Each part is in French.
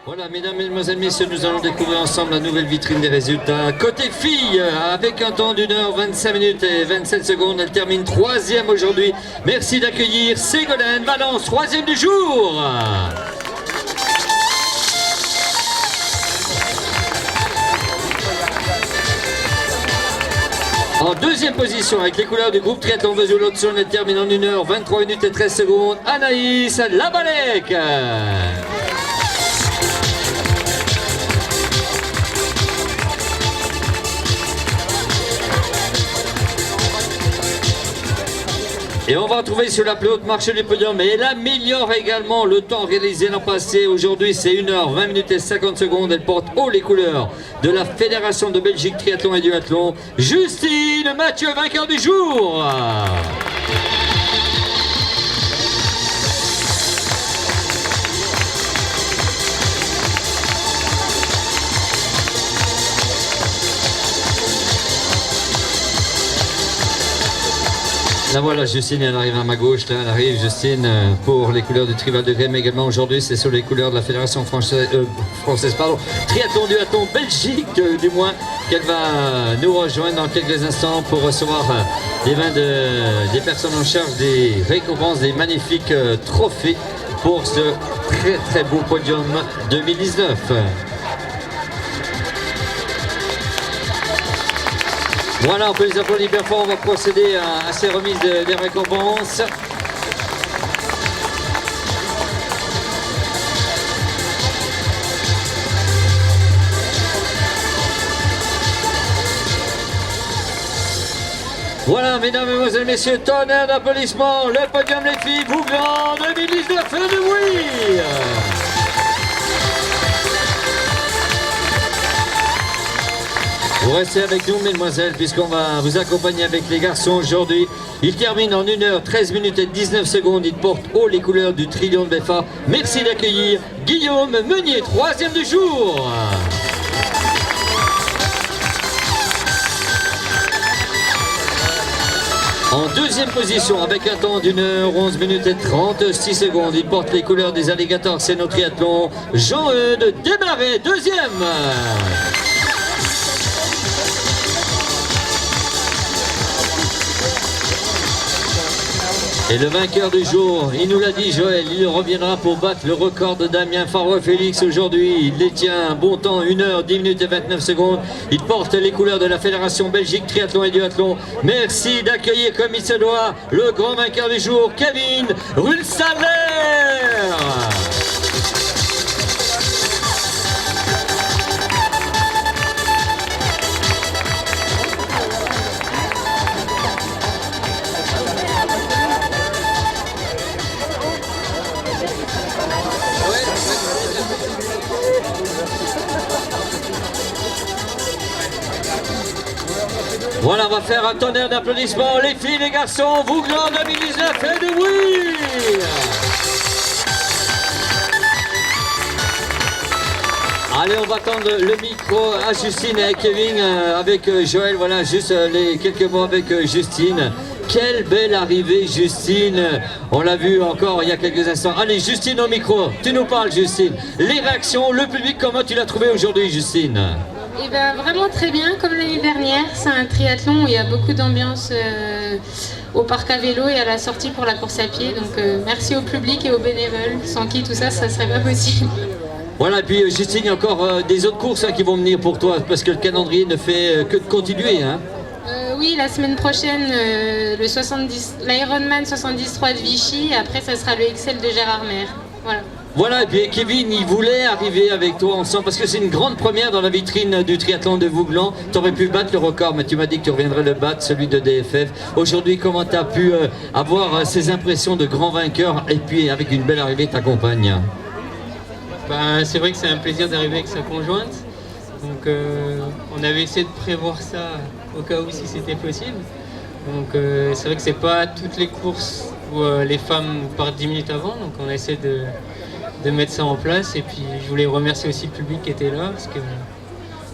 Voilà, mesdames, mesdemoiselles, messieurs, nous allons découvrir ensemble la nouvelle vitrine des résultats. Côté filles, avec un temps d'1h25 minutes et 27 secondes, elle termine 3e aujourd'hui. Merci d'accueillir Ségolène Valence, 3e du jour. En deuxième position, avec les couleurs du groupe triathlon Vesoul-Haute-Saône, elle termine en 1h23 minutes et 13 secondes. Anaïs Labalec. Et on va retrouver sur la plus haute marche du podium. Et elle améliore également le temps réalisé l'an passé. Aujourd'hui, c'est 1h20 minutes et 50 secondes. Elle porte haut les couleurs de la Fédération de Belgique Triathlon et Duathlon. Justine Mathieu, vainqueur du jour. Là voilà, Justine, elle arrive à ma gauche, là, elle arrive, Justine, pour les couleurs du Trival de Grès, mais également aujourd'hui, c'est sur les couleurs de la Fédération française, Triathlon Duathlon Belgique, du moins, qu'elle va nous rejoindre dans quelques instants pour recevoir les mains des personnes en charge des récompenses, des magnifiques trophées pour ce très très beau podium 2019. Voilà, on peut les applaudir bien fort, on va procéder à ces remises des récompenses. Voilà, mesdames, mesdemoiselles, messieurs, tonnerre d'applaudissements, le podium les filles, Vouglan 2019, faites du bruit. Vous restez avec nous, mesdemoiselles, puisqu'on va vous accompagner avec les garçons aujourd'hui. Il termine en 1h13 minutes et 19 secondes. Il porte haut les couleurs du Trillion de Beffa. Merci d'accueillir Guillaume Meunier, 3e du jour. En deuxième position, avec un temps d'1h11 minutes et 36 secondes, il porte les couleurs des alligators, c'est notre triathlon. Jean-Eudes Desmarais, 2e. Et le vainqueur du jour, il nous l'a dit Joël, il reviendra pour battre le record de Damien Faroy-Félix aujourd'hui. Il détient un bon temps, 1h10 minutes et 29 secondes. Il porte les couleurs de la Fédération Belgique Triathlon et Duathlon. Merci d'accueillir comme il se doit le grand vainqueur du jour, Kevin Rulsaler. Voilà, on va faire un tonnerre d'applaudissements. Les filles, les garçons, Vouglan 2019, et de oui. Allez, on va tendre le micro à Justine et Kevin avec Joël. Voilà, juste les quelques mots avec Justine. Quelle belle arrivée, Justine. On l'a vu encore il y a quelques instants. Allez, Justine au micro. Tu nous parles, Justine. Les réactions, le public, comment tu l'as trouvé aujourd'hui, Justine? Eh ben, vraiment très bien, comme l'année dernière. C'est un triathlon où il y a beaucoup d'ambiance au parc à vélo et à la sortie pour la course à pied. Donc merci au public et aux bénévoles, sans qui tout ça, ça serait pas possible. Voilà, et puis Justine, il y a encore des autres courses qui vont venir pour toi, parce que le calendrier ne fait que de continuer. Hein. Oui, la semaine prochaine, l'Ironman 73 de Vichy, et après ça sera le XL de Gérard Mer. Voilà. Voilà, et puis Kevin, il voulait arriver avec toi ensemble, parce que c'est une grande première dans la vitrine du triathlon de Vouglan. Tu aurais pu battre le record, mais tu m'as dit que tu reviendrais le battre, celui de DFF. Aujourd'hui, comment tu as pu avoir ces impressions de grand vainqueur, et puis avec une belle arrivée, ta compagne? Ben, c'est vrai que c'est un plaisir d'arriver avec sa conjointe. Donc on avait essayé de prévoir ça au cas où si c'était possible. Donc c'est vrai que c'est pas toutes les courses où les femmes partent 10 minutes avant. Donc on a essayé de mettre ça en place. Et puis je voulais remercier aussi le public qui était là parce que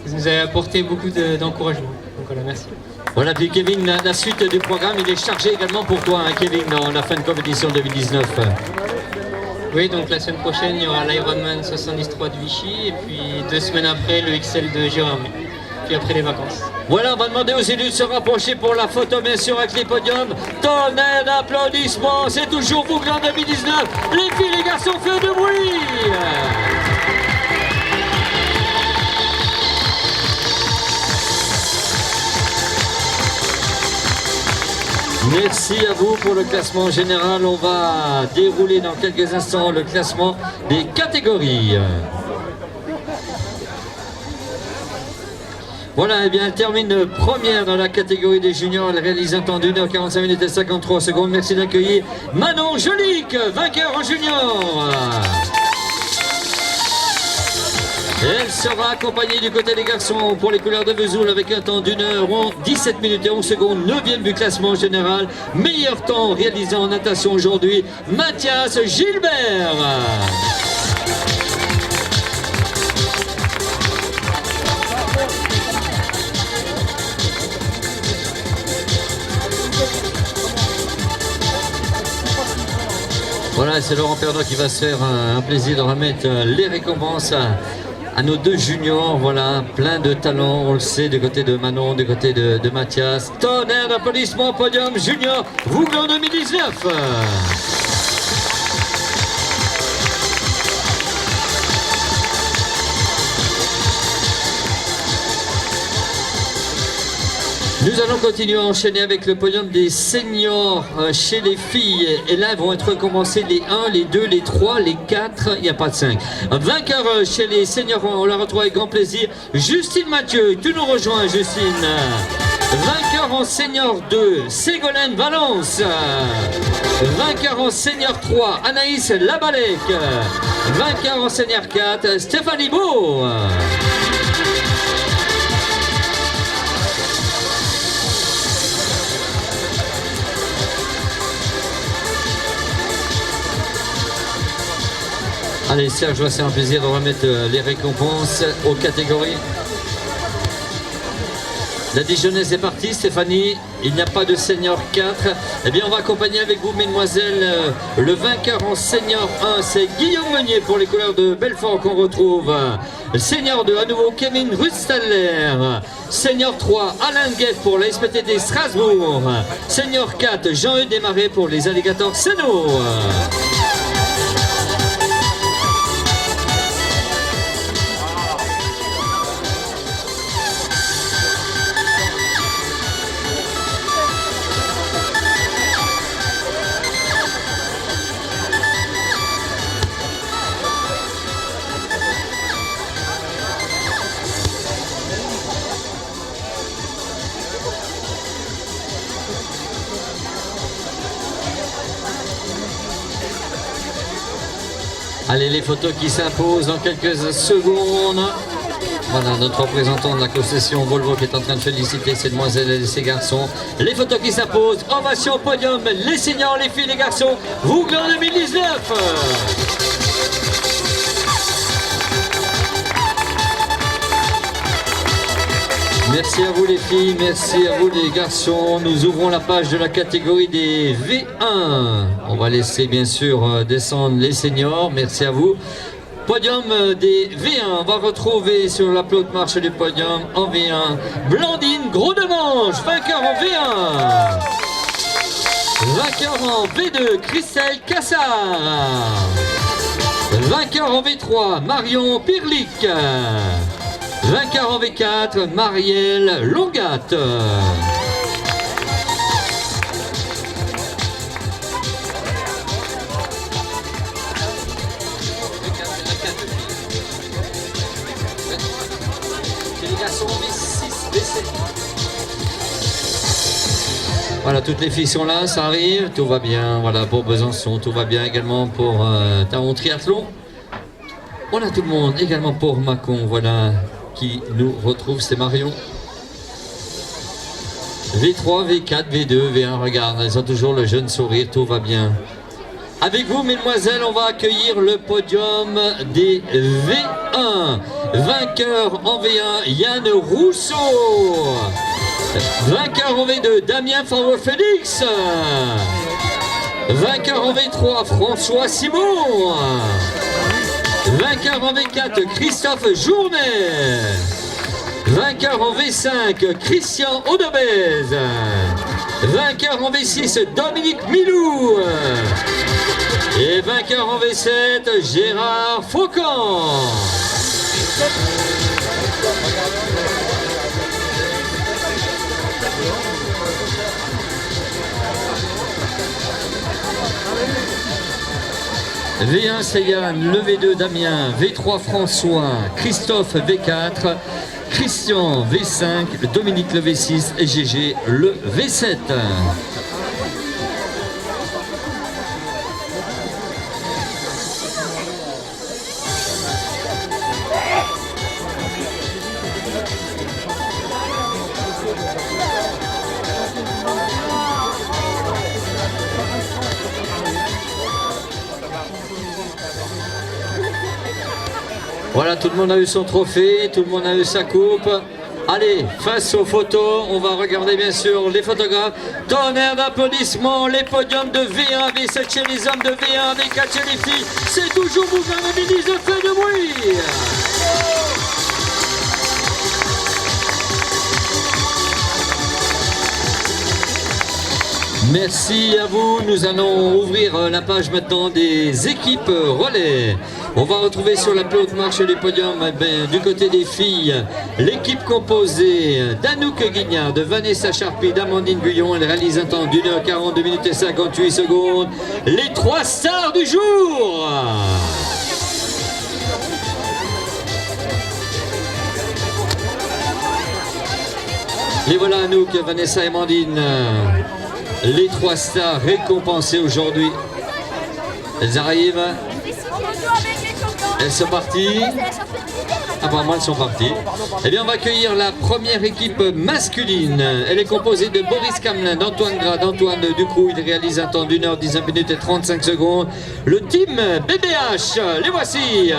ils nous avaient apporté beaucoup d'encouragement. Donc voilà, merci. Voilà, puis Kevin, la suite du programme, il est chargé également pour toi, hein, Kevin, dans la fin de compétition 2019. Oui, donc la semaine prochaine, il y aura l'Ironman 73 de Vichy et puis 2 semaines après, le XL de Gérardmer. Puis après les vacances. Voilà, on va demander aux élus de se rapprocher pour la photo, bien sûr, avec les podiums. Tonnerre d'applaudissements, c'est toujours vous en 2019. Les filles, les garçons, faites de bruit. Merci à vous pour le classement général. On va dérouler dans quelques instants le classement des catégories. Voilà, et bien elle termine première dans la catégorie des juniors. Elle réalise un temps d'1 h 45 minutes et 53 secondes. Merci d'accueillir Manon Jolic, vainqueur en junior. Et elle sera accompagnée du côté des garçons pour les couleurs de Vesoul avec un temps d'1 h 17 minutes et 11 secondes. 9e du classement général. Meilleur temps réalisé en natation aujourd'hui, Mathias Gilbert. Voilà, c'est Laurent Perdot qui va se faire un plaisir de remettre les récompenses à nos deux juniors. Voilà, plein de talents, on le sait, du côté de Manon, du côté de Mathias. Tonnerre d'applaudissements, podium junior, Vouglans 2019. Nous allons continuer à enchaîner avec le podium des seniors chez les filles. Et là, vont être récompensés les 1, les 2, les 3, les 4, il n'y a pas de 5. Vainqueur chez les seniors, on la retrouve avec grand plaisir. Justine Mathieu, tu nous rejoins Justine. Vainqueur en senior 2, Ségolène Valence. Vainqueur en senior 3, Anaïs Labalec. Vainqueur en senior 4, Stéphanie Beau. Allez Serge, c'est un plaisir de remettre les récompenses aux catégories. La Dijonnaise est partie, Stéphanie, il n'y a pas de senior 4. Eh bien on va accompagner avec vous mesdemoiselles le vainqueur en senior 1, c'est Guillaume Meunier pour les couleurs de Belfort qu'on retrouve. Senior 2, à nouveau Kevin Rustaller. Senior 3, Alain Guet pour la SPTT Strasbourg. Senior 4, Jean-Eudes Desmarais pour les Alligators Seno. Allez, les photos qui s'imposent dans quelques secondes. Voilà, notre représentant de la concession Volvo qui est en train de féliciter ces demoiselles et ces garçons. Les photos qui s'imposent, ovation podium, les seniors, les filles, les garçons, Vouglans 2019. Merci à vous les filles, merci à vous les garçons. Nous ouvrons la page de la catégorie des V1. On va laisser bien sûr descendre les seniors, merci à vous. Podium des V1, on va retrouver sur la plaute marche du podium en V1 Blandine Gros-de-Manche, vainqueur en V1. Vainqueur en V2, Christelle Cassard. Vainqueur en V3, Marion Pirlic. Vainqueur en V4, Marielle Longat. Voilà, toutes les filles sont là, ça arrive, tout va bien. Voilà, pour Besançon, tout va bien également pour Taon Triathlon. On a tout le monde, également pour Mâcon, voilà, qui nous retrouve, c'est Marion. V3, V4, V2, V1, regarde, elles ont toujours le jeune sourire, tout va bien. Avec vous, mesdemoiselles, on va accueillir le podium des V1. Vainqueur en V1, Yann Rousseau. Vainqueur en V2, Damien Fauve-Félix. Vainqueur en V3, François Simon. Vainqueur en V4, Christophe Journet. Vainqueur en V5, Christian Audebez. Vainqueur en V6, Dominique Milou. Et vainqueur en V7, Gérard Faucan. V1 Seyane, le V2 Damien, V3 François, Christophe V4, Christian V5, Dominique le V6 et GG le V7. Voilà, tout le monde a eu son trophée, tout le monde a eu sa coupe. Allez, face aux photos, on va regarder bien sûr les photographes. Tonnerre d'applaudissements, les podiums de V1, V7 chez les hommes, de V1, V4 chez les filles. C'est toujours Mouvement 2019, fait de bruit. Merci à vous. Nous allons ouvrir la page maintenant des équipes relais. On va retrouver sur la plus haute marche du podium, du côté des filles, l'équipe composée d'Anouk Guignard, de Vanessa Charpie, d'Amandine Guyon. Elle réalise un temps d'1 h 42 minutes et 58 secondes. Les 3 stars du jour. Et voilà Anouk, Vanessa et Amandine. Les 3 stars récompensées aujourd'hui. Elles arrivent. Elles sont parties. Apparemment, elles sont parties. Eh bien, on va accueillir la première équipe masculine. Elle est composée de Boris Camelin, d'Antoine Gras, d'Antoine Ducroux. Il réalise un temps d'1 h 19 minutes et 35 secondes. Le team BBH, les voici.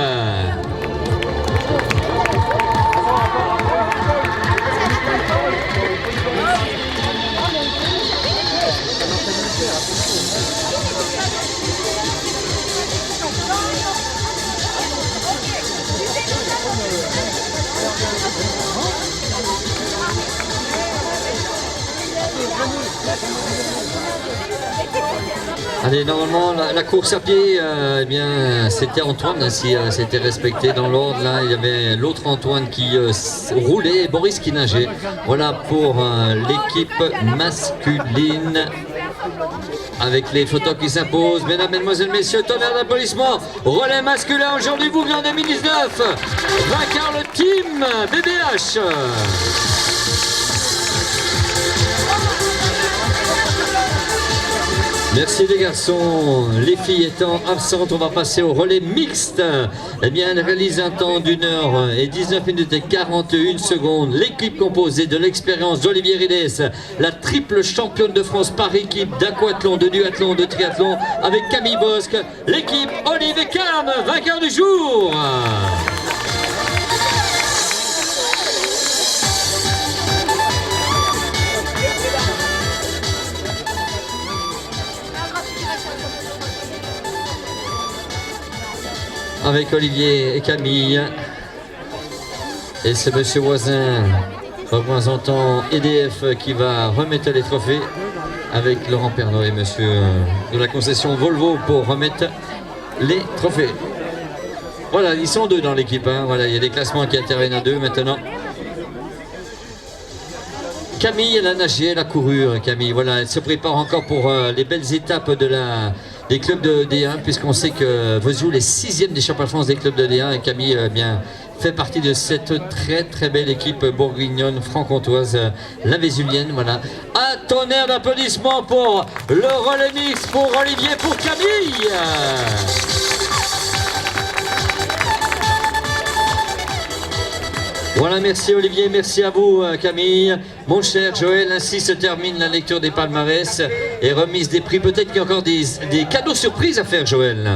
Allez, normalement, la course à pied, eh bien, c'était Antoine, si c'était respecté dans l'ordre. Là, il y avait l'autre Antoine qui roulait et Boris qui nageait. Voilà pour l'équipe masculine. Avec les photos qui s'imposent, mesdames, mesdemoiselles, messieurs, tonnerre d'applaudissements. Relais masculin aujourd'hui, vous venez en 2019. Vainqueur le team BBH. Merci les garçons. Les filles étant absentes, on va passer au relais mixte. Eh bien, elle réalise un temps d'1 h et 19 minutes et 41 secondes. L'équipe composée de l'expérience d'Olivier Rides, la triple championne de France par équipe d'aquathlon, de duathlon, de triathlon, avec Camille Bosque. L'équipe Olivier Carme, vainqueur du jour. Avec Olivier et Camille. Et c'est monsieur Voisin, représentant EDF, qui va remettre les trophées avec Laurent Pernot et monsieur de la concession Volvo pour remettre les trophées. Voilà, ils sont 2 dans l'équipe. Hein. Voilà, il y a des classements qui interviennent à 2 maintenant. Camille, elle a nagé, elle a couru, Camille. Voilà, elle se prépare encore pour les belles étapes des clubs de D1, puisqu'on sait que Vesoul est 6e des championnats de France des clubs de D1 et Camille bien, fait partie de cette très belle équipe bourguignonne, franc-comtoise, la Vésulienne. Voilà. Un tonnerre d'applaudissements pour le relais mix, pour Olivier, pour Camille. Voilà, merci Olivier, merci à vous Camille. Mon cher Joël, ainsi se termine la lecture des palmarès et remise des prix. Peut-être qu'il y a encore des cadeaux surprises à faire, Joël.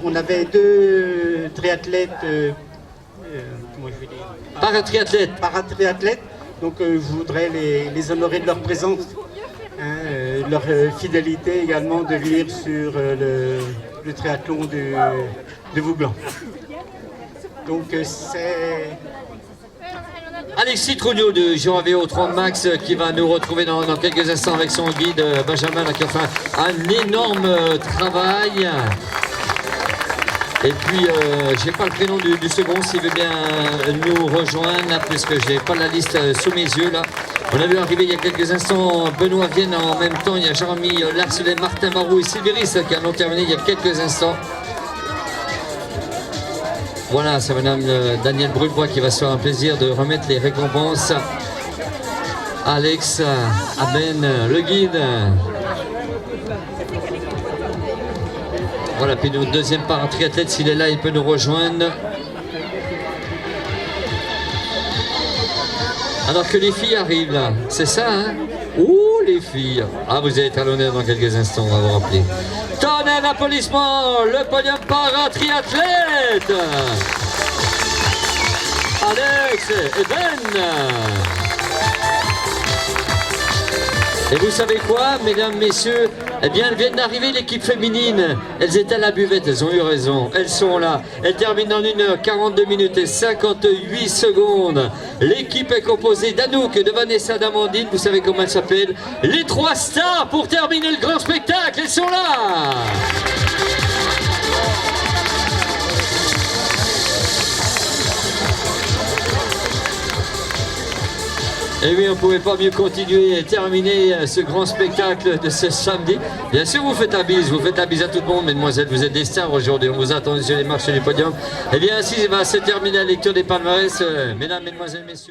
On avait 2 triathlètes, comment je vais dire, paratriathlètes. Donc je voudrais les honorer de leur présence. Hein, leur fidélité également de venir sur le triathlon de Vouglan. Donc c'est... Alexis Trougnot de Giravéo 30 Max qui va nous retrouver dans quelques instants avec son guide Benjamin qui a fait un énorme travail. Et puis, j'ai pas le prénom du second, s'il veut bien nous rejoindre, là, puisque je n'ai pas la liste sous mes yeux. Là. On a vu arriver il y a quelques instants Benoît Vienne en même temps. Il y a Jérémy Larselet, Martin Marou et Sylvéris qui ont terminé il y a quelques instants. Voilà, c'est madame Danielle Brulbois qui va se faire un plaisir de remettre les récompenses. Alex, Aben, le guide. Voilà, puis notre deuxième paratriathlète, s'il est là, il peut nous rejoindre. Alors que les filles arrivent là, c'est ça, hein? Ouh, les filles! Ah, vous allez être à l'honneur dans quelques instants, on va vous rappeler. Tonnerre d'applaudissements, le podium paratriathlète! Alex et Ben! Et vous savez quoi, mesdames, messieurs? Eh bien, elles viennent d'arriver, l'équipe féminine. Elles étaient à la buvette, elles ont eu raison. Elles sont là. Elles terminent en 1h42 minutes et 58 secondes. L'équipe est composée d'Anouk, de Vanessa, d'Amandine. Vous savez comment elles s'appellent? Les 3 stars pour terminer le grand spectacle. Elles sont là. Et oui, on ne pouvait pas mieux continuer et terminer ce grand spectacle de ce samedi. Bien sûr, vous faites la bise à tout le monde, mesdemoiselles, vous êtes des stars aujourd'hui, on vous attend sur les marches du podium. Et bien ainsi va se terminer la lecture des palmarès, mesdames, mesdemoiselles, messieurs.